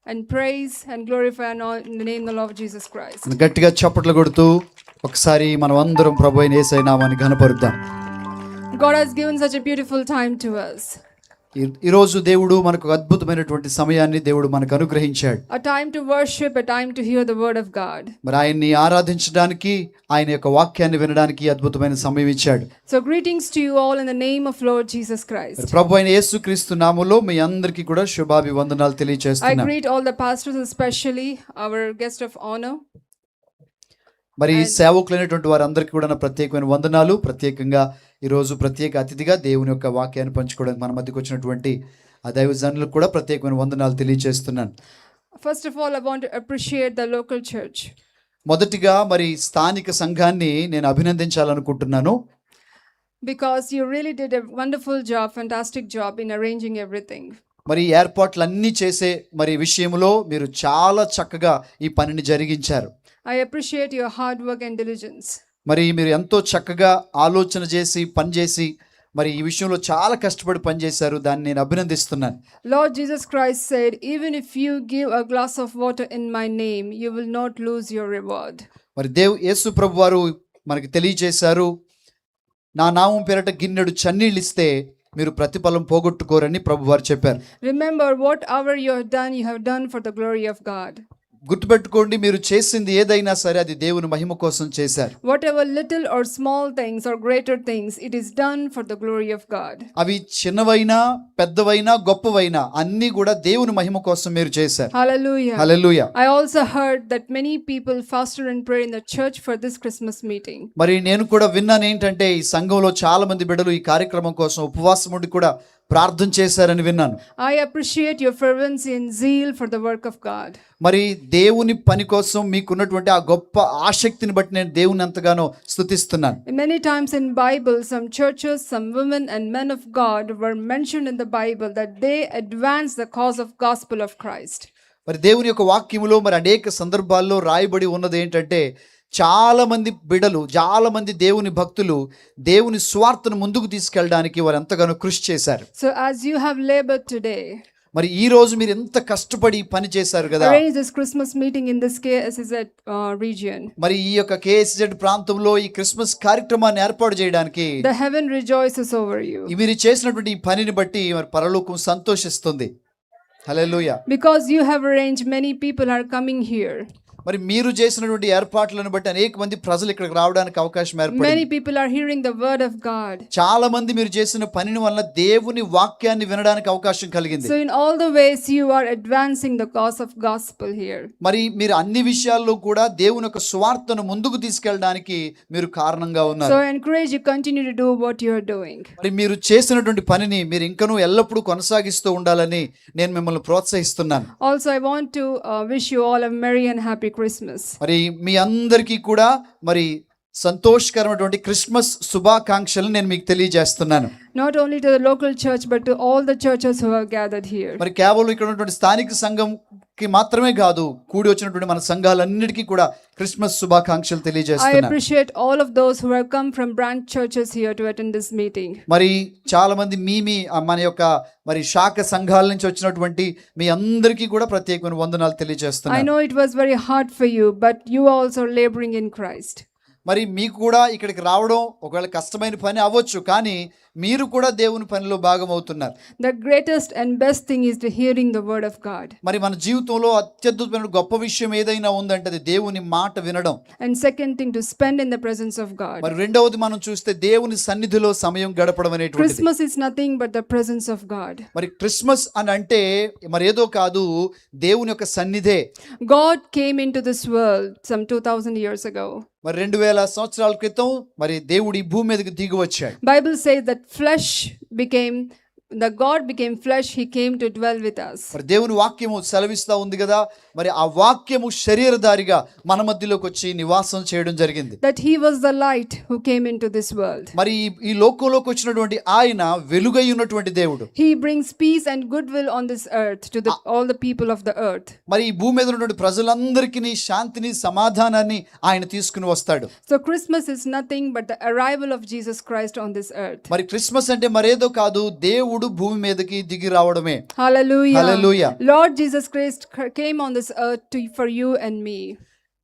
and praise and glorify and all in the name of the Lord Jesus Christ. గట్టిగా చప్పట్లు కొడుతూ ఒకసారి మనం అందరం ప్రభు అయిన యేసయ్య నామాన్ని ఘనపరుద్దాం. God has given such a beautiful time to us. ఈరోజు దేవుడు మనకు అద్భుతమైనటువంటి సమయాన్ని దేవుడు మనకు అనుగ్రహించాడు. A time to worship, a time to hear the word of God. మరి ఆయన్ని ఆరాధించడానికి, ఆయన యొక్క వాక్యాన్ని వినడానికి అద్భుతమైన సమయం ఇచ్చాడు. So greetings to you all in the name of Lord Jesus Christ. ప్రభు అయిన యేసుక్రీస్తు నామములో మీ అందరికీ కూడా శుభాభివందనాలు I తెలియజేస్తున్నాను. greet all the pastors, especially our guest of honor. మరి సేవకులైనటువంటి వారందరికీ కూడా నా ప్రత్యేకమైన వందనాలు. ప్రత్యేకంగా ఈరోజు ప్రత్యేక అతిథిగా దేవుని యొక్క వాక్యాన్ని పంచుకోవడానికి మన మధ్యకు వచ్చినటువంటి ఆ దైవజనులకు కూడా ప్రత్యేకమైన వందనాలు తెలియజేస్తున్నాను. First of all, I want to appreciate the local church. మొదటిగా మరి స్థానిక సంఘాన్ని నేను అభినందించాలనుకుంటున్నాను. Because you really did a wonderful job, fantastic job in arranging everything. మరి ఏర్పాట్లన్నీ చేసే మరి విషయంలో మీరు చాలా చక్కగా ఈ పనిని జరిగించారు. I appreciate your hard work and diligence. మరి మీరు ఎంతో చక్కగా ఆలోచన చేసి పనిచేసి మరి ఈ విషయంలో చాలా కష్టపడి పనిచేశారు. దాన్ని నేను అభినందిస్తున్నాను. Lord Jesus Christ said, even if you give a glass of water in my name, you will not lose your reward. మరి యేసు ప్రభు వారు మనకి తెలియజేశారు, నా నామం పేరట గిన్నెడు చన్నీళ్ళు ఇస్తే మీరు ప్రతిఫలం పోగొట్టుకోరని ప్రభు వారు చెప్పారు. Remember, whatever you have done for the glory of God. గుర్తుపెట్టుకోండి, మీరు చేసింది ఏదైనా సరే అది దేవుని మహిమ కోసం చేశారు. Whatever little or small things or greater things, it is done for the glory of God. అవి చిన్నవైనా పెద్దవైనా గొప్పవైనా అన్నీ కూడా దేవుని మహిమ కోసం మీరు చేశారు. Hallelujah. Hallelujah. I also heard that many people fasted and prayed in the church for this Christmas meeting. మరి నేను కూడా విన్నాను ఏంటంటే ఈ సంఘంలో చాలా మంది బిడ్డలు ఈ కార్యక్రమం కోసం ఉపవాసం ఉండి కూడా ప్రార్థన చేశారని విన్నాను. I appreciate your fervency and zeal for the work of God. మరి దేవుని పని కోసం మీకున్నటువంటి ఆ గొప్ప ఆసక్తిని బట్టి నేను దేవుని ఎంతగానో స్తుతిస్తున్నాను. Many times in Bible, some churches, some women and men of God were mentioned in the Bible that they advanced the cause of gospel of Christ. మరి దేవుని యొక్క వాక్యములో మరి అనేక సందర్భాల్లో రాయబడి ఉన్నది ఏంటంటే చాలా మంది బిడలు, చాలా మంది దేవుని భక్తులు దేవుని స్వార్థను ముందుకు తీసుకెళ్ళడానికి వారు ఎంతగానో కృషి చేశారు. So as you have labored today, మరి ఈ రోజు మీరు ఎంత కష్టపడి పని చేశారు కదా. arrange this Christmas meeting in this KSZ region. మరి ఈ యొక్క KSZ ప్రాంతంలో ఈ క్రిస్మస్ కార్యక్రమాన్ని ఏర్పాటు చేయడానికి The heaven rejoices over you. మీరు చేసినటువంటి ఈ పనిని బట్టి మరి పరలోకం సంతోషిస్తుంది. హల్లెలూయా. Because you have arranged, many people are coming here. మరి మీరు చేసినటువంటి ఏర్పాట్లను బట్టి అనేక మంది ప్రజలు ఇక్కడికి రావడానికి అవకాశం ఏర్పడింది. Many people are hearing the word of God. చాలా మంది మీరు చేసిన పనిని వల్ల దేవుని వాక్యాన్ని వినడానికి అవకాశం కలిగింది. So in all the ways you are advancing the cause of gospel here. మరి మీరు అన్ని విషయాల్లో కూడా దేవుని యొక్క స్వార్థను ముందుకు తీసుకెళ్ళడానికి మీరు కారణంగా ఉన్నారు. So I encourage you continue to do what you are doing. మరి మీరు చేసినటువంటి పనిని మీరు ఇంకనూ ఎల్లప్పుడూ కొనసాగిస్తూ ఉండాలని నేను మిమ్మల్ని ప్రోత్సహిస్తున్నాను. Also I want to wish you all a merry and happy Christmas. మరి మీ అందరికీ కూడా మరి సంతోషకరమైనటువంటి క్రిస్మస్ శుభాకాంక్షలు నేను మీకు తెలియజేస్తున్నాను. Not only to the local church but to all the churches who have gathered here. మరి కేవలం ఇక్కడ ఉన్నటువంటి స్థానిక సంఘంకి మాత్రమే కాదు, కూడి వచ్చినటువంటి మన సంఘాలన్నిటికీ కూడా క్రిస్మస్ శుభాకాంక్షలు I తెలియజేస్తున్నాను. appreciate all of those who have come from branch churches here to attend this meeting. మరి చాలా మంది మన యొక్క మరి శాఖ సంఘాల నుంచి వచ్చినటువంటి మీ అందరికీ కూడా ప్రత్యేకమైన వందనాలు I తెలియజేస్తున్నాను. know it was very hard for you, but you are also laboring in Christ. మరి మీకు కూడా ఇక్కడికి రావడం ఒకవేళ కష్టమైన పని అవ్వచ్చు, కానీ మీరు కూడా దేవుని పనిలో భాగమవుతున్నారు. The greatest and best thing is to hearing the word of God. మరి మన జీవితంలో అత్యద్భుతమైన గొప్ప విషయం ఏదైనా ఉందంటే అది దేవుని మాట వినడం. And second thing, to spend in the presence of God. మరి రెండవది మనం చూస్తే దేవుని సన్నిధిలో సమయం గడపడం అనేటువంటిది. Christmas is nothing but the presence of God. మరి క్రిస్మస్ అని అంటే మరి ఏదో కాదు, దేవుని యొక్క సన్నిధే. God came into this world some 2000 years ago. మరి 2000 సంవత్సరాల క్రితం మరి దేవుడు ఈ భూమి మీదకి దిగి వచ్చాడు. Bible says that the God became flesh, he came to dwell with us. మరి దేవుని వాక్యము సెలవిస్తా ఉంది కదా, మరి ఆ వాక్యము శరీరధారిగా మన మధ్యలోకి వచ్చి నివాసం చేయడం జరిగింది. That he was the light who came into this world. మరి ఈ లోకంలోకి వచ్చినటువంటి ఆయన వెలుగై ఉన్నటువంటి దేవుడు. He brings peace and goodwill on this earth to all the people of the earth. మరి ఈ భూమి మీద ఉన్నటువంటి ప్రజలందరికీ శాంతిని సమాధానాన్ని ఆయన తీసుకుని వస్తాడు. So Christmas is nothing but the arrival of Jesus Christ on this earth. మరి క్రిస్మస్ అంటే మరేదో కాదు, దేవుడు దేవుడు భూమి మీదకి దిగి రావడమే. Hallelujah. Hallelujah. Lord Jesus Christ came on this earth for you and me.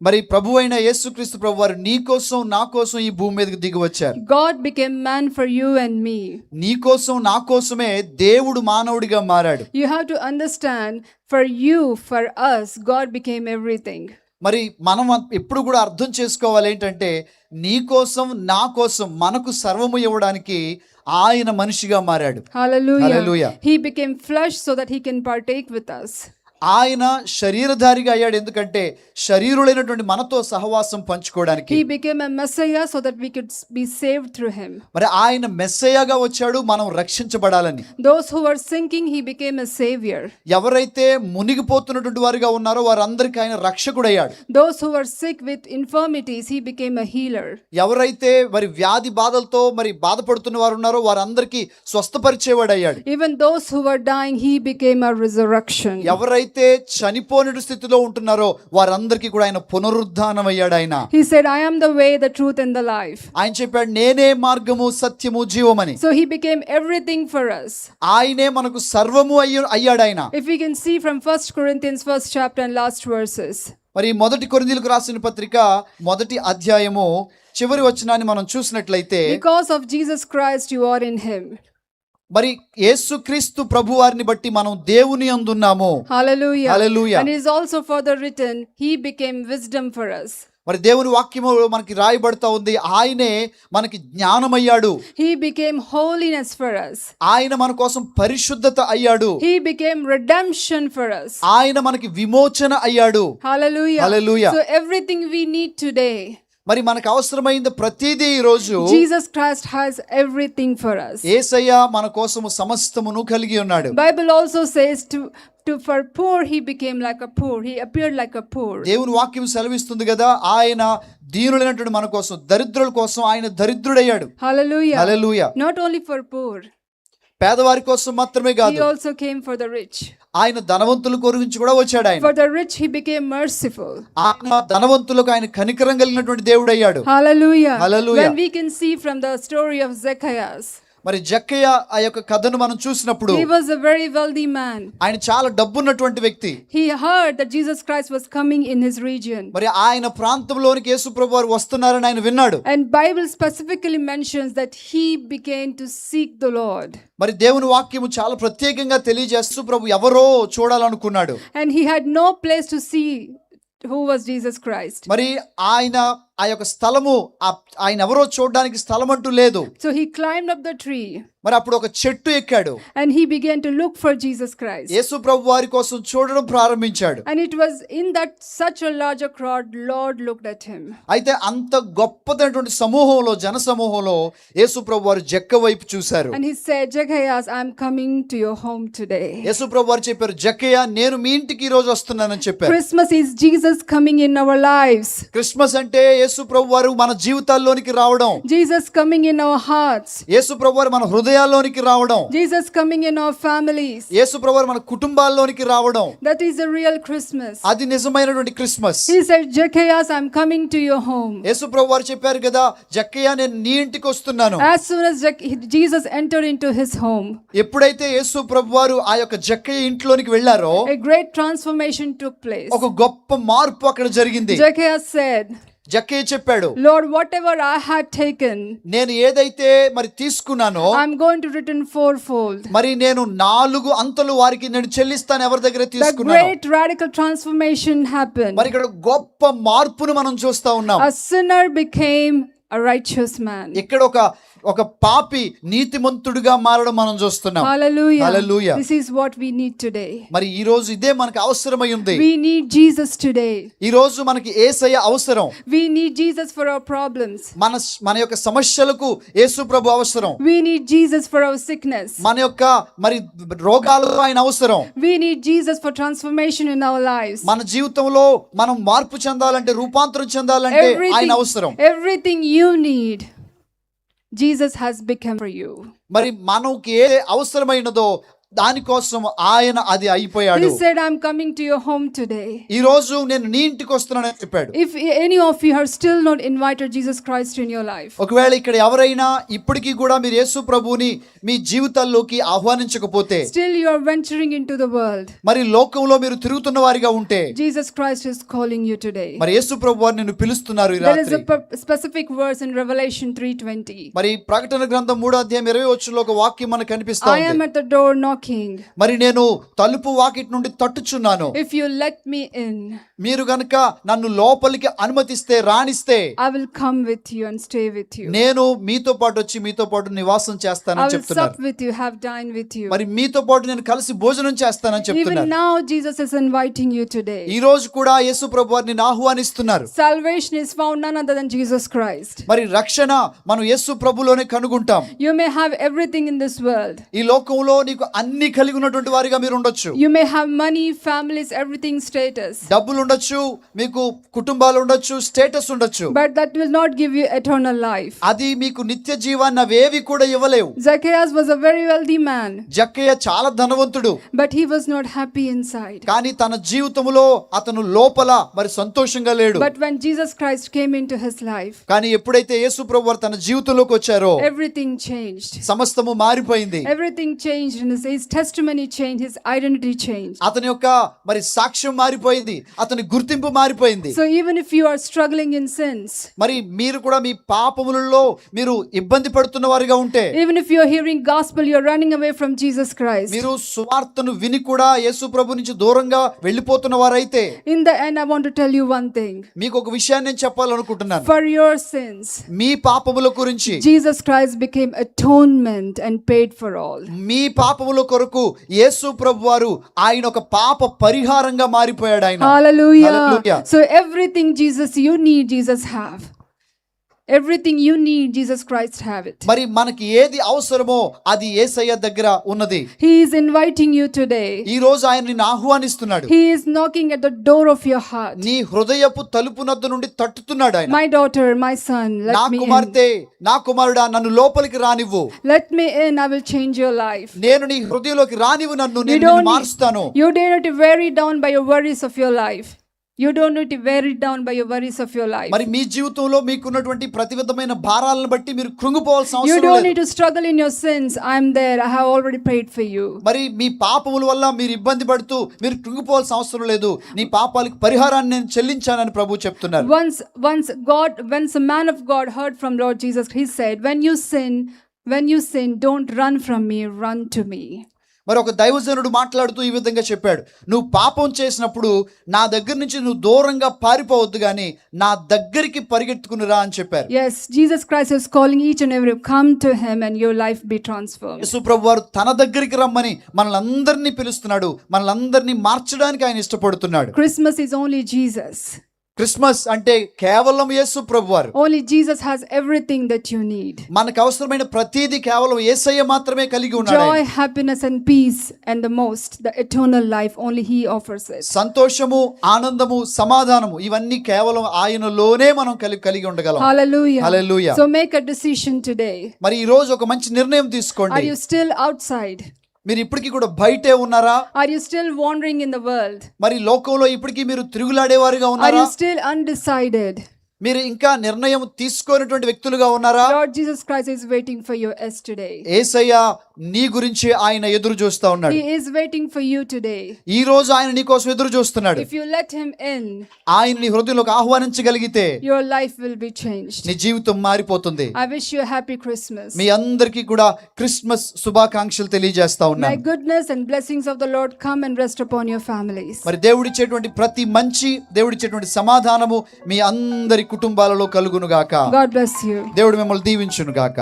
మరి ప్రభువైన యేసుక్రీస్తు ప్రభువారు నీ కోసం నా కోసం ఈ భూమి మీదకి దిగి వచ్చారు. God became man for you and me. నీ కోసం నా కోసమే దేవుడు మానవుడిగా మారాడు. You have to understand, for you, for us, God became everything. మరి మనం ఎప్పుడు కూడా అర్థం చేసుకోవాలి ఏంటంటే నీ కోసం నా కోసం మనకు సర్వము ఇవ్వడానికి ఆయన మనిషిగా మారాడు. Hallelujah. Hallelujah. He became flesh so that he can partake with us. ఆయన శరీరధారిగా అయ్యాడు, ఎందుకంటే శరీరులైనటువంటి మనతో సహవాసం పంచుకోవడానికి. He became a Messiah so that we could be saved through him. మరి ఆయన మెస్సయ్యగా వచ్చాడు మనం రక్షించబడాలని. Those who were sinking, he became a savior. ఎవరైతే మునిగిపోతున్నటువంటి వారిగా ఉన్నారో వారందరికీ ఆయన రక్షకుడయ్యాడు. Those who were sick with infirmities, he became a healer. ఎవరైతే మరి వ్యాధి బాధలతో మరి బాధపడుతున్న వారు ఉన్నారో వారందరికీ స్వస్థపరిచేవాడు అయ్యాడు. Even those who were dying, he became a resurrection. ఎవరైతే చనిపోయిన స్థితిలో ఉంటున్నారో వారందరికీ కూడా ఆయన పునరుద్ధానం అయ్యాడు. ఆయన He said, I am the way, the truth and the life. ఆయన చెప్పాడు నేనే మార్గము సత్యము జీవమని. So he became everything for us. ఆయనే మనకు సర్వము అయ్యాడు ఆయన. If we can see from 1 Corinthians 1st chapter and last verses. మరి మొదటి కొరింథీయులకు రాసిన పత్రిక మొదటి అధ్యాయము చివరి వచనాన్ని మనం చూసినట్లయితే, Because of Jesus Christ you are in him. మరి యేసుక్రీస్తు ప్రభువారిని బట్టి మనం దేవుని యందున్నాము. Hallelujah. Hallelujah. And it is also further written, he became wisdom for us. మరి దేవుని వాక్యములో మనకి రాయబడతా ఉంది ఆయనే మనకి జ్ఞానమయ్యాడు. He became holiness for us. ఆయన మన కోసం పరిశుద్ధత అయ్యాడు. He became redemption for us. ఆయన మనకి విమోచన అయ్యాడు. Hallelujah. Hallelujah. So everything we need today, మరి మనకు అవసరమైంది ప్రతిదీ ఈ రోజు Jesus Christ has everything for us. యేసయ్య మన కోసము సమస్తమును కలిగి ఉన్నాడు. Bible also says for poor he became like a poor. He appeared like a poor. దేవుని వాక్యం సెలవిస్తుంది కదా, ఆయన దీనులైనటువంటి మన కోసం దరిద్రుల కోసం ఆయన దరిద్రుడయ్యాడు. Hallelujah. Hallelujah. Not only for poor, పేదవారి కోసం మాత్రమే he కాదు, also came for the rich. ఆయన ధనవంతుల గురించి కూడా వచ్చాడు. ఆయన For the rich he became merciful. ఆయన ధనవంతులకు ఆయన కనికరం కలిగినటువంటి దేవుడు అయ్యాడు. Hallelujah. Hallelujah. When we can see from the story of Zacchaeus, మరి జక్కయ్య ఆ యొక్క కథను మనం చూసినప్పుడు he was a very wealthy man. ఆయన చాలా డబ్బున్నటువంటి వ్యక్తి. He heard that Jesus Christ was coming in his region. మరి ఆయన ప్రాంతంలోనికి యేసు ప్రభువారు వస్తున్నారని ఆయన విన్నాడు. And Bible specifically mentions that he began to seek the Lord. మరి దేవుని వాక్యము చాలా ప్రత్యేకంగా తెలియజేస్తూ ప్రభు ఎవరో చూడాలనుకున్నాడు. And he had no place to see who was Jesus Christ. మరి ఆయన ఆ యొక్క స్థలము ఆయన ఎవరో చూడడానికి స్థలం అంటూ లేదు. So he climbed up the tree. మరి అప్పుడు ఒక చెట్టు ఎక్కాడు. And he began to look for Jesus Christ. యేసు ప్రభు వారి కోసం చూడడం ప్రారంభించాడు. And it was in that such a larger crowd, Lord looked at him. అయితే అంత గొప్పదైనటువంటి సమూహంలో జన సమూహంలో యేసు ప్రభు వారు జక్క వైపు చూశారు. And he said, Zacchaeus, I'm coming to your home today. యేసు ప్రభు వారు చెప్పారు, జక్కయ్య నేను మీ ఇంటికి ఈ రోజు వస్తున్నానని చెప్పారు. Christmas is Jesus coming in our lives. Christmas అంటే యేసు ప్రభు వారు మన జీవితాల్లోనికి రావడం. Jesus coming in our hearts. యేసు ప్రభు వారు మన హృదయాల్లోనికి రావడం. Jesus coming in our families. యేసు ప్రభు వారు మన కుటుంబాల్లోనికి రావడం. That is a real Christmas. అది నిజమైనటువంటి Christmas. He said, Zacchaeus, I'm coming to your home. యేసు ప్రభు వారు చెప్పారు కదా, జక్కయ్య నేను నీ ఇంటికి వస్తున్నాను. As soon as Jesus entered into his home, ఎప్పుడైతే యేసు ప్రభు వారు ఆ యొక్క జక్కయ్య ఇంట్లోనికి వెళ్ళారో a great transformation took place. ఒక గొప్ప మార్పు అక్కడ జరిగింది. Zacchaeus said, జక్కయ్య చెప్పాడు, Lord, whatever I had taken, నేను ఏదైతే మరి తీసుకున్నానో I'm going to return fourfold. మరి నేను 4 అంతలు వారికి నేను చెల్లిస్తాను. ఎవరి దగ్గర The తీసుకున్నాను. great radical transformation happened. మరి ఇక్కడ గొప్ప మార్పును మనం చూస్తా ఉన్నాం. A sinner became a righteous man. ఇక్కడ ఒక పాపి నీతిమంతుడిగా మారడం మనం చూస్తున్నాం. Hallelujah. Hallelujah. This is what we need today. మరి ఈ రోజు ఇదే మనకు అవసరమై ఉంది. We need Jesus today. ఈ రోజు మనకి యేసయ్య అవసరం. We need Jesus for our problems. మన యొక్క సమస్యలకు యేసు ప్రభు అవసరం. We need Jesus for our sickness. మన యొక్క మరి రోగాలకు ఆయన అవసరం. We need Jesus for transformation in our lives. మన జీవితంలో మనం మార్పు చెందాలంటే, రూపాంతరం చెందాలంటే ఆయన అవసరం. Everything you need, Jesus has become for you. మరి మనకి ఏ అవసరమైనదో దానికోసం ఆయన అది అయిపోయాడు. He said, I'm coming to your home today. ఈ రోజు నేను నీ ఇంటికి వస్తున్నానని చెప్పాడు. If any of you are still not invited Jesus Christ in your life, ఒకవేళ ఇక్కడ ఎవరైనా ఇప్పటికీ కూడా మీరు యేసు ప్రభువుని మీ జీవితాల్లోకి ఆహ్వానించకపోతే, still you are venturing into the world, మరి లోకంలో మీరు తిరుగుతున్న వారిగా ఉంటే, Jesus Christ is calling you today. మరి యేసు ప్రభువు నిన్ను పిలుస్తున్నారు ఈ There is రాత్రి. a specific verse in Revelation 3:20. మరి ప్రకటన గ్రంథం 3:20 ఒక వాక్యం మనకు కనిపిస్తా I am ఉంది. at the door knocking. మరి నేను తలుపు వాకిటి నుండి తట్టుచున్నాను. If you let me in, మీరు గనుక నన్ను లోపలికి అనుమతిస్తే, రాణిస్తే, I will come with you and stay with you. నేను మీతో పాటు వచ్చి మీతో పాటు నివాసం I చేస్తానని will చెప్తున్నారు. sup with you, have dined with you. మరి మీతో పాటు నేను కలిసి భోజనం చేస్తానని Even చెప్తున్నారు. now Jesus is inviting you today. ఈ రోజు కూడా యేసు ప్రభువు నిన్ను ఆహ్వానిస్తున్నారు. Salvation is found none other than Jesus Christ. మరి రక్షణ మనం యేసు ప్రభులోనే కనుగొంటాం. You may have everything in this world. ఈ లోకంలో నీకు అన్ని కలిగి ఉన్నటువంటి వారిగా మీరు ఉండొచ్చు. You may have money, families, everything, status. డబ్బులు ఉండొచ్చు, మీకు కుటుంబాలు ఉండొచ్చు, స్టేటస్ ఉండొచ్చు. But that will not give you eternal life. అది మీకు నిత్య జీవాన్ని అవేవి కూడా ఇవ్వలేవు. Zacchaeus was a very wealthy man, జక్కయ్య చాలా ధనవంతుడు, but he was not happy inside. కానీ తన జీవితంలో అతను లోపల మరి సంతోషంగా లేడు. But when Jesus Christ came into his life, కానీ ఎప్పుడైతే యేసు ప్రభువు తన జీవితంలోకి వచ్చారో everything changed. సమస్తము మారిపోయింది. Everything changed, and his testimony changed, his identity changed. అతని యొక్క మరి సాక్ష్యం మారిపోయింది, అతని గుర్తింపు మారిపోయింది. So even if you are struggling in sins, మరి మీరు కూడా మీ పాపములలో మీరు ఇబ్బంది పడుతున్న వారిగా ఉంటే, even if you are hearing gospel, you are running away from Jesus Christ. మీరు సువార్తను విని కూడా యేసు ప్రభు నుంచి దూరంగా వెళ్ళిపోతున్న వారైతే, In the end, I want to tell you one thing. మీకు ఒక విషయాన్ని నేను చెప్పాలనుకుంటున్నాను. For your sins, మీ పాపముల గురించి Jesus Christ became atonement and paid for all. మీ పాపముల కొరకు యేసు ప్రభు వారు ఆయన ఒక పాప పరిహారంగా మారిపోయాడు ఆయన. Hallelujah. Hallelujah. So everything Jesus you need, Jesus have. Everything you need, Jesus Christ have it. మరి మనకి ఏది అవసరమో అది యేసయ్య దగ్గర ఉన్నది. He is inviting you today. ఈ రోజు ఆయన నిన్ను ఆహ్వానిస్తున్నాడు. He is knocking at the door of your heart. నీ హృదయపు తలుపునద్దు నుండి తట్టుతున్నాడు ఆయన. My daughter, my son, నా let me in. కుమార్తె, నా కుమారుడా, నన్ను లోపలికి రానివ్వు. Let me in, I will change your life. నేను నీ హృదయంలోకి రానివ్వు, నన్ను You నేను don't నిన్ను మారుస్తాను. You dare not to weary down by your worries of your life. You don't need to weary down by your worries of your life. మరి మీ జీవితంలో మీకున్నటువంటి ప్రతి విధమైన భారాలను బట్టి మీరు కృంగిపోవాల్సిన You అవసరం don't లేదు. need to struggle in your sins. I am there. I have already prayed for you. మరి మీ పాపముల వల్ల మీరు ఇబ్బంది పడుతూ మీరు కృంగిపోవాల్సిన అవసరం లేదు. నీ పాపాలకు పరిహారాన్ని నేను చెల్లించానని ప్రభు చెప్తున్నారు. Once a man of God heard from Lord Jesus, he said, when you sin, don't run from me, run to me. మరి ఒక దైవజనుడు మాట్లాడుతూ ఈ విధంగా చెప్పాడు, నువ్వు పాపం చేసినప్పుడు నా దగ్గర నుంచి నువ్వు దూరంగా పారిపోవద్దు, కానీ నా దగ్గరికి పరిగెత్తుకుని రా అని చెప్పారు. Yes, Jesus Christ is calling each and every, come to him and your life be transformed. యేసు ప్రభు వారు తన దగ్గరికి రమ్మని మనల్ని పిలుస్తున్నాడు. మనల్ని మార్చడానికి ఆయన ఇష్టపడుతున్నాడు. Christmas is only Jesus. Christmas అంటే కేవలం యేసు ప్రభు వారు. Only Jesus has everything that you need. మనకు అవసరమైన ప్రతిదీ కేవలం యేసయ్య మాత్రమే కలిగి ఉన్నాడు. Joy, happiness and peace, and the most, the eternal life, only he offers it. సంతోషము, ఆనందము, సమాధానము ఇవన్నీ కేవలం ఆయనలోనే మనం కలిగి ఉండగలం. Hallelujah. Hallelujah. So make a decision today. మరి ఈ రోజు ఒక మంచి నిర్ణయం తీసుకోండి. Are you still outside? మీరు ఇప్పటికీ కూడా బయటే ఉన్నారా? Are you still wandering in the world? మరి లోకంలో ఇప్పటికీ మీరు తిరుగులాడేవారుగా Are ఉన్నారా? you still undecided? మీరు ఇంకా నిర్ణయం తీసుకోనటువంటి వ్యక్తులుగా ఉన్నారా? Lord Jesus Christ is waiting for you yesterday. యేసయ్య నీ గురించి ఆయన ఎదురు చూస్తా ఉన్నాడు. He is waiting for you today. ఈ రోజు ఆయన నీ కోసం ఎదురు చూస్తున్నాడు. If you let him in, ఆయన నీ హృదయంలోకి ఆహ్వానించగలిగితే your life will be changed. నీ జీవితం మారిపోతుంది. I wish you a happy Christmas. మీ అందరికీ కూడా క్రిస్మస్ శుభాకాంక్షలు తెలియజేస్తా May ఉన్నాను. goodness and blessings of the Lord come and rest upon your families. మరి దేవుడిచ్చేటువంటి ప్రతి మంచి, దేవుడిచ్చేటువంటి సమాధానము మీ అందరి కుటుంబాలలో కలుగును గాక. God bless you. దేవుడు మిమ్మల్ని దీవించును గాక.